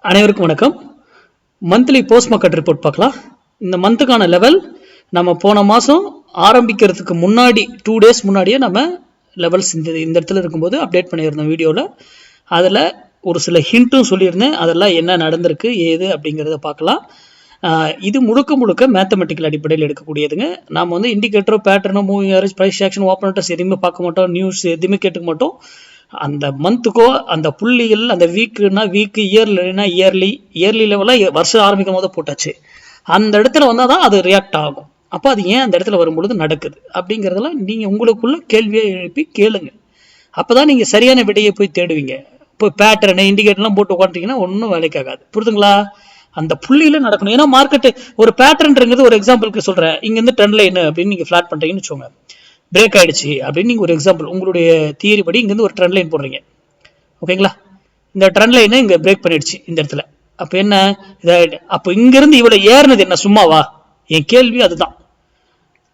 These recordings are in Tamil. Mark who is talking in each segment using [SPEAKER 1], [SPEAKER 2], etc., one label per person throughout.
[SPEAKER 1] அனைவருக்கும் வணக்கம். மந்த்லி போஸ்ட் மார்க்கெட் ரிப்போர்ட் பார்க்கலாம். இந்த மந்த்துக்கான லெவல் நம்ம போன மாதம் ஆரம்பிக்கிறதுக்கு முன்னாடி 2 days முன்னாடியே நம்ம லெவல்ஸ் இந்த இடத்துல இருக்கும்போது அப்டேட் பண்ணியிருந்தோம் வீடியோவில். அதில் ஒரு சில ஹிண்ட்டும் சொல்லியிருந்தேன். அதெல்லாம் என்ன நடந்திருக்கு ஏது அப்படிங்கிறத பார்க்கலாம். இது முழுக்க மேத்தமெட்டிக்கல் அடிப்படையில் எடுக்கக்கூடியதுங்க. நாம் வந்து இண்டிகேட்டரோ பேட்டர்னோ moving average price action open interest எதுவுமே பார்க்க மாட்டோம். நியூஸ் எதுவுமே கேட்டுக்க மாட்டோம். அந்த மந்த்துக்கோ அந்த புள்ளிகள் அந்த வீக்குனா வீக்கு இயர்லினா இயர்லி லெவலாக வருஷம் ஆரம்பிக்கும் போது போட்டாச்சு. அந்த இடத்துல வந்தால் தான் அது ரியாக்ட் ஆகும். அப்போ அது ஏன் அந்த இடத்துல வரும்பொழுது நடக்குது அப்படிங்கிறதெல்லாம் நீங்கள் உங்களுக்குள்ள கேள்வியை எழுப்பி கேளுங்க. அப்போ தான் நீங்கள் சரியான விடையை போய் தேடுவீங்க. இப்போ பேட்டர்னு இண்டிகேட்டர்லாம் போட்டு உட்காந்துட்டீங்கன்னா ஒன்றும் வேலைக்காகாது. புரிதுங்களா? அந்த புள்ளியில் நடக்கணும். ஏன்னா மார்க்கெட்டு ஒரு பேட்டர்ன்றது ஒரு எக்ஸாம்பிளுக்கு சொல்கிறேன். இங்கேருந்து ட்ரெண்ட் லைன் அப்படின்னு நீங்கள் ஃப்ளாட் பண்ணுறீங்கன்னு வச்சுக்கோங்க. பிரேக் ஆயிடுச்சு அப்படின்னு நீங்கள் ஒரு எக்ஸாம்பிள் உங்களுடைய தியரி படி இங்கேருந்து ஒரு ட்ரெண்ட் லைன் போடுறீங்க. ஓகேங்களா? இந்த ட்ரெண்ட் லைனை இங்கே பிரேக் பண்ணிடுச்சு இந்த இடத்துல. அப்போ என்ன இதாகிட்டு அப்போ இங்கேருந்து இவ்வளோ ஏறினது என்ன சும்மாவா? என் கேள்வி அதுதான்.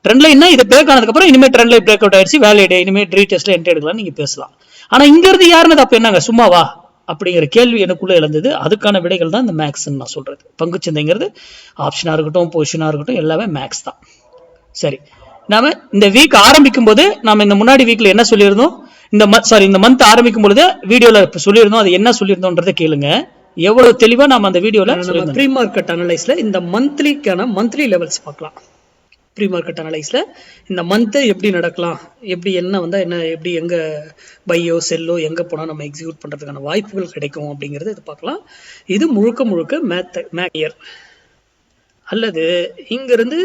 [SPEAKER 1] ட்ரெண்ட் லைன்னா இதை பிரேக் ஆனதுக்கப்புறம் இனிமேல் ட்ரெண்ட் லைன் பிரேக் அவுட் ஆயிடுச்சு, வேலிடே இனிமேல் ரீடெஸ்ட்ல என்ட்ரி எடுக்கலாம் நீங்கள் பேசலாம். ஆனால் இங்கேருந்து ஏறினது அப்போ என்னங்க சும்மாவா அப்படிங்கிற கேள்வி எனக்குள்ளே எழுந்தது. அதுக்கான விடைகள் தான் இந்த மேக்ஸ்ன்னு நான் சொல்கிறது. பங்குச்சந்தைங்கிறது ஆப்ஷனாக இருக்கட்டும் பொசிஷனாக இருக்கட்டும் எல்லாமே மேக்ஸ் தான். சரி, நாம இந்த வீக் ஆரம்பிக்கும் போது நாம இந்த முன்னாடி வீக்ல என்ன சொல்லியிருந்தோம், இந்த மந்த் ஆரம்பிக்கும் பொழுது வீடியோல சொல்லியிருந்தோம். அது என்ன சொல்லியிருந்தோன்றதை கேளுங்க. எவ்வளவு தெளிவா நாம அந்த வீடியோல ப்ரீ மார்க்கெட் அனலைஸ்ல இந்த மந்த்லி லெவல்ஸ் பார்க்கலாம். ப்ரீ மார்க்கெட் அனலைஸ்ல இந்த மந்த் எப்படி நடக்கலாம், எப்படி என்ன வந்தா என்ன, எப்படி எங்க பையோ செல்லோ எங்க போனா நம்ம எக்ஸிக்யூட் பண்றதுக்கான வாய்ப்புகள் கிடைக்கும் அப்படிங்கறத இது பார்க்கலாம். இது முழுக்க மேக்இயர் அல்லது இங்கிருந்து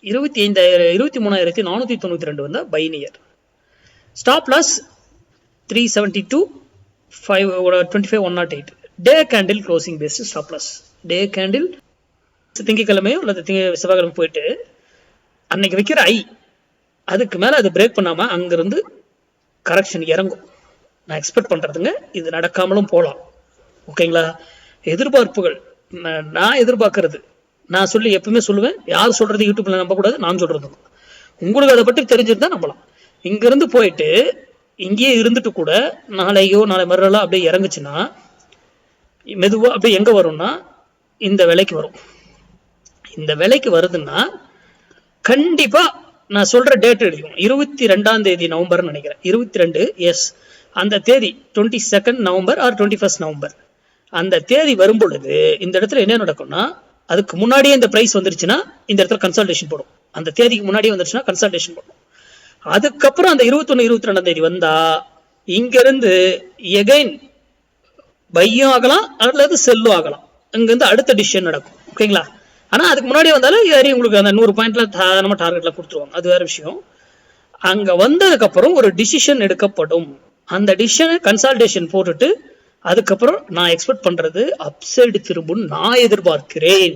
[SPEAKER 1] 23,492 வந்தா பைனியர். Stop loss 372 25,108. Day candle closing based stop loss. Day candle திங்கக்கிழமையோ அல்லது செவ்வாய்க்கிழமை போயிட்டு அன்னைக்கு வைக்கிற அதுக்கு மேல அதை பிரேக் பண்ணாம அங்கிருந்து கரெக்ஷன் இறங்கும். நான் எக்ஸ்பெக்ட் பண்றதுங்க. இது நடக்காமலும் போகலாம். ஓகேங்களா? எதிர்பார்ப்புகள் நான் எதிர்பார்க்கறது நான் சொல்லி எப்பவுமே சொல்லுவேன். யார் சொல்றது யூடியூப்ல நம்ப கூடாது, நான் சொல்றது. உங்களுக்கு அதை பற்றி தெரிஞ்சிருந்தா நம்பலாம். இங்கிருந்து போயிட்டு இங்கேயே இருந்துட்டு கூட நாளை மறுநாள் அப்படியே இறங்குச்சுன்னா மெதுவா அப்படியே எங்க வரும்னா இந்த விலைக்கு வரும். இந்த விலைக்கு வருதுன்னா கண்டிப்பா நான் சொல்ற டேட் எடுக்கும் 22 நவம்பர் நினைக்கிறேன். 22 எஸ் அந்த தேதி 22 நவம்பர் ஆர் 21 நவம்பர் அந்த தேதி வரும் பொழுது இந்த இடத்துல என்ன நடக்கும்னா, அதுக்கு முன்னாடியே இந்த பிரைஸ் வந்துருச்சுன்னா இந்த இடத்துல கன்சல்டேஷன் போடும். அந்த தேதிக்கு முன்னாடியே வந்துருச்சுன்னா கன்சல்டேஷன் போடும். அதுக்கப்புறம் அந்த 21, 22 வந்தா இங்க இருந்து எகைன் பையும் ஆகலாம் அல்லது செல்லும் ஆகலாம். இங்க இருந்து அடுத்த டிசிஷன் நடக்கும். ஓகேங்களா? ஆனா அதுக்கு முன்னாடி வந்தாலும் ஏறி உங்களுக்கு அந்த 100 பாயிண்ட்ல நம்ம டார்கெட்ல கொடுத்துருவாங்க. அது வேற விஷயம். அங்க வந்ததுக்கு அப்புறம் ஒரு டிசிஷன் எடுக்கப்படும். அந்த டிசிஷனை கன்சல்டேஷன் போட்டுட்டு அதுக்கப்புறம் நான் எக்ஸ்பெக்ட் பண்றது அப்சைடு திரும்பும் நான் எதிர்பார்க்கிறேன்.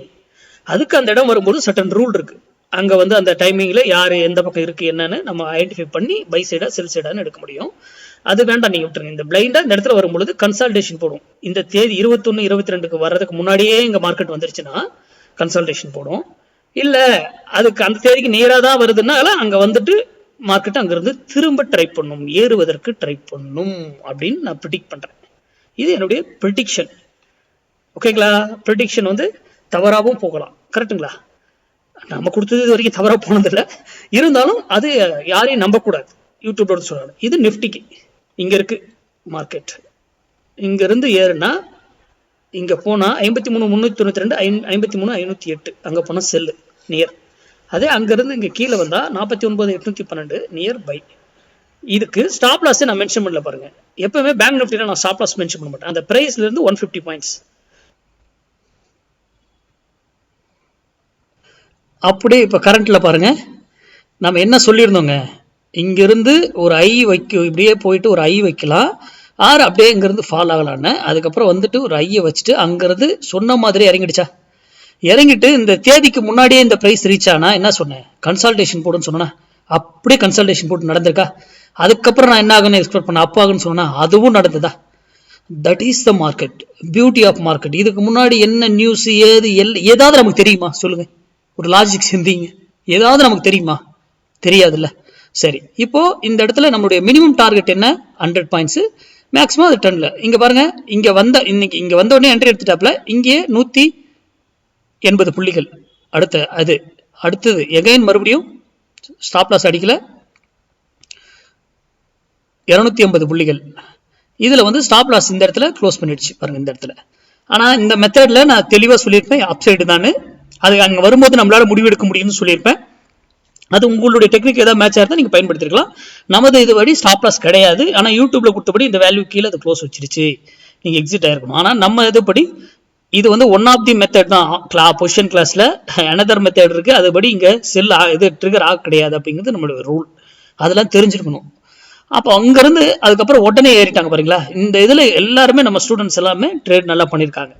[SPEAKER 1] அதுக்கு அந்த இடம் வரும்போது சட்டன் ரூல் இருக்கு. அங்க வந்து அந்த டைமிங்ல யாரு எந்த பக்கம் இருக்கு என்னன்னு நம்ம ஐடென்டிஃபை பண்ணி பை சைடா செல் சைடான்னு எடுக்க முடியும். அது வேண்டாம், நீங்க விட்டுருங்க. இந்த பிளைண்டா இந்த இடத்துல வரும்பொழுது கன்சல்டேஷன் போடும். இந்த தேதி 21, 22 வர்றதுக்கு முன்னாடியே இங்க மார்க்கெட் வந்துருச்சுன்னா கன்சல்டேஷன் போடும். இல்ல அதுக்கு அந்த தேதிக்கு நேரா தான் வருதுன்னா அங்க வந்துட்டு மார்க்கெட் அங்கிருந்து திரும்ப ட்ரை பண்ணும், ஏறுவதற்கு ட்ரை பண்ணும் அப்படின்னு நான் ப்ரிடிக்ட் பண்றேன். இது என்னுடைய ப்ரிடிக்ஷன். ஓகேங்களா? ப்ரிடிக்ஷன் வந்து தவறாகவும் போகலாம். கரெக்டுங்களா? நம்ம கொடுத்தது இது வரைக்கும் தவறா போனதில்லை. இருந்தாலும் அது யாரையும் நம்பக்கூடாது. யூடியூப்ல சொல்றாங்க. இது நிஃப்டிக்கு இங்க இருக்கு மார்க்கெட். இங்க இருந்து ஏறுனா இங்க போனா 53,392 53,508 அங்க போனா செல்லு நியர். அதே அங்க இருந்து இங்க கீழே வந்தா 49,812 நியர் பை. இதுக்கு ஸ்டாப் லாஸ் நான் மென்ஷன் பண்ணல பாருங்க. எப்பவுமே பேங்க் நிஃப்டில நான் ஸ்டாப் லாஸ் மென்ஷன் பண்ண மாட்டேன். அந்த பிரைஸ்ல இருந்து 150 பாயிண்ட்ஸ். அப்படியே இப்ப கரண்ட்ல பாருங்க. நம்ம என்ன சொல்லியிருந்தோங்க, இங்கிருந்து ஒரு இப்படியே போயிட்டு ஒரு வைக்கலாம், ஆறு அப்படியே இங்கிருந்து ஃபால் ஆகலான்னு. அதுக்கப்புறம் வந்துட்டு ஒரு வச்சுட்டு அங்கிருந்து சொன்ன மாதிரி இறங்கிடுச்சா? இறங்கிட்டு இந்த தேதிக்கு முன்னாடியே இந்த பிரைஸ் ரீச் ஆனா என்ன சொன்னேன், கன்சல்டேஷன் போடுன்னு சொன்னா அப்படியே கன்சல்டேஷன் போட்டு நடந்திருக்கா? அதுக்கப்புறம் நான் என்ன ஆகுன்னு எக்ஸ்பெக்ட் பண்ண அப்ப ஆகுன்னு சொன்னா அதுவும் நடந்ததா? That is the market, beauty of market. இதுக்கு முன்னாடி என்ன நியூஸ் ஏதாவது நமக்கு தெரியுமா சொல்லுங்க? ஒரு லாஜிக் சிந்திங்க. ஏதாவது நமக்கு தெரியுமா? தெரியாதுல்ல. சரி, இப்போ இந்த இடத்துல நம்மளுடைய மினிமம் டார்கெட் என்ன? 100 பாயிண்ட்ஸ். மேக்ஸிமம் அது ட்ரெண்ட்ல. இங்க பாருங்க, இங்க வந்த உடனே என்ட்ரி எடுத்துட்டாப்ல, இங்கே 180 புள்ளிகள். அடுத்தது எகைன் மறுபடியும் ஸ்டாப் லாஸ் அடிக்கல, 250 புள்ளிகள். இதுல வந்து ஸ்டாப் லாஸ் இந்த இடத்துல க்ளோஸ் பண்ணிடுச்சு பாருங்க, இந்த இடத்துல. ஆனா இந்த மெத்தட்ல நான் தெளிவா சொல்லியிருப்பேன் அப்சைடு தான். அது அங்க வரும்போது நம்மளால முடிவெடுக்க முடியும்னு சொல்லியிருப்பேன். அது உங்களுடைய டெக்னிக் ஏதாவது மேட்ச் இருந்தால் நீங்க பயன்படுத்திருக்கலாம். நமது இதுபடி ஸ்டாப் லாஸ் கிடையாது. ஆனா யூடியூப்ல கொடுத்தபடி இந்த வேல்யூ கீழே அது க்ளோஸ் வச்சிருச்சு, நீங்க எக்ஸிட் ஆயிருக்கணும். ஆனா நம்ம இதுபடி இது வந்து ஒன் ஆஃப் தி மெத்தட் தான். பொசிஷன் கிளாஸ்ல அனதர் மெத்தட் இருக்கு, அதுபடி இங்க செல் இது ட்ரிகர் ஆக கிடையாது அப்படிங்கிறது நம்மளுடைய ரூல். அதெல்லாம் தெரிஞ்சிருக்கணும். அப்போ அங்கிருந்து அதுக்கப்புறம் உடனே ஏறிட்டாங்க பாருங்களா. இந்த இதுல எல்லாருமே நம்ம ஸ்டூடெண்ட்ஸ் எல்லாமே ட்ரேட் நல்லா பண்ணியிருக்காங்க.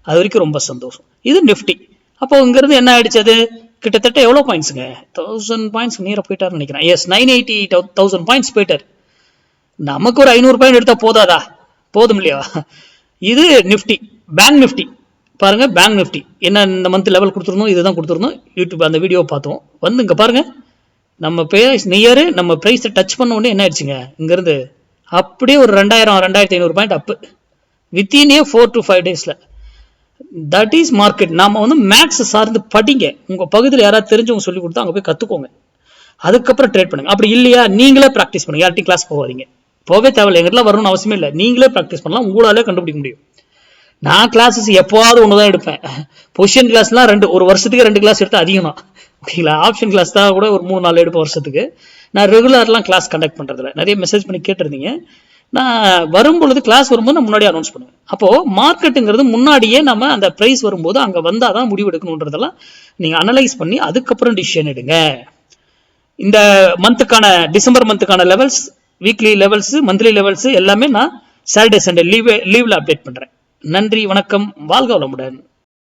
[SPEAKER 1] அது வரைக்கும் ரொம்ப சந்தோஷம். இது நிஃப்டி. அப்போ இங்கிருந்து என்ன ஆயிடுச்சு, அது கிட்டத்தட்ட எவ்வளோ பாயிண்ட்ஸுங்க, 1000 பாயிண்ட்ஸ் நீரை போயிட்டாருன்னு நினைக்கிறேன். எஸ், 980,000 பாயிண்ட்ஸ் போயிட்டார். நமக்கு ஒரு 500 பாயிண்ட் எடுத்தா போதாதா? போதும் இல்லையா? இது நிஃப்டி. பேங்க் நிஃப்டி பாருங்க, பேங்க் நிஃப்டி என்ன இந்த மந்த் லெவல் கொடுத்துருந்தோம், இதுதான் கொடுத்துருந்தோம். யூடியூப் அந்த வீடியோ பார்த்தோம். வந்து இங்க பாருங்க, நம்ம நியரு நம்ம பிரைஸ் டச் பண்ண உடனே என்ன ஆயிடுச்சுங்க, இங்கிருந்து அப்படியே ஒரு 2500 பாயிண்ட் அப்பு வித்தின் 4 to 5 டேஸ்ல. That is market. நாம வந்து மேக்ஸ் சார்ந்து படிங்க. உங்க பகுதியில் யாராவது தெரிஞ்சவங்க சொல்லி கொடுத்தா அங்க போய் கத்துக்கோங்க, அதுக்கப்புறம் ட்ரேட் பண்ணுங்க. அப்படி இல்லையா நீங்களே பிராக்டிஸ் பண்ணுங்க. யார்ட்டையும் கிளாஸ் போகாதீங்க, போவே தேவையில்லை. எங்கிட்ட வரணும்னு அவசியமே இல்லை. நீங்களே பிராக்டிஸ் பண்ணலாம், உங்களாலே கண்டுபிடிக்க முடியும். நான் கிளாஸஸ் எப்போவாவது ஒண்ணுதான் எடுப்பேன். பொசிஷன் கிளாஸ்லாம் ஒரு வருஷத்துக்கு 2 கிளாஸ் எடுத்தா அதிகம் தான். ஓகேங்களா? ஆப்ஷன் கிளாஸ் தான் கூட ஒரு 3-4 எடுப்பேன் வருஷத்துக்கு. நான் ரெகுலர்லாம் கிளாஸ் கண்டக்ட் பண்றதில்ல. நிறைய மெசேஜ் பண்ணி கேட்டிருந்தீங்க. நான் வரும்பொழுது கிளாஸ் வரும்போது நான் முன்னாடி அனௌன்ஸ் பண்ணுவேன். அப்போ மார்க்கெட்டுங்கிறது முன்னாடியே நம்ம அந்த பிரைஸ் வரும்போது அங்க வந்தாதான் முடிவு எடுக்கணுன்றதெல்லாம் நீங்க அனலைஸ் பண்ணி அதுக்கப்புறம் டிசிஷன் எடுங்க. இந்த மந்த்துக்கான டிசம்பர் மந்த்துக்கான levels, weekly levels, monthly levels எல்லாமே நான் சாட்டர்டே சண்டே லீவ்ல அப்டேட் பண்றேன். நன்றி, வணக்கம், வாழ்க வளமுடன்.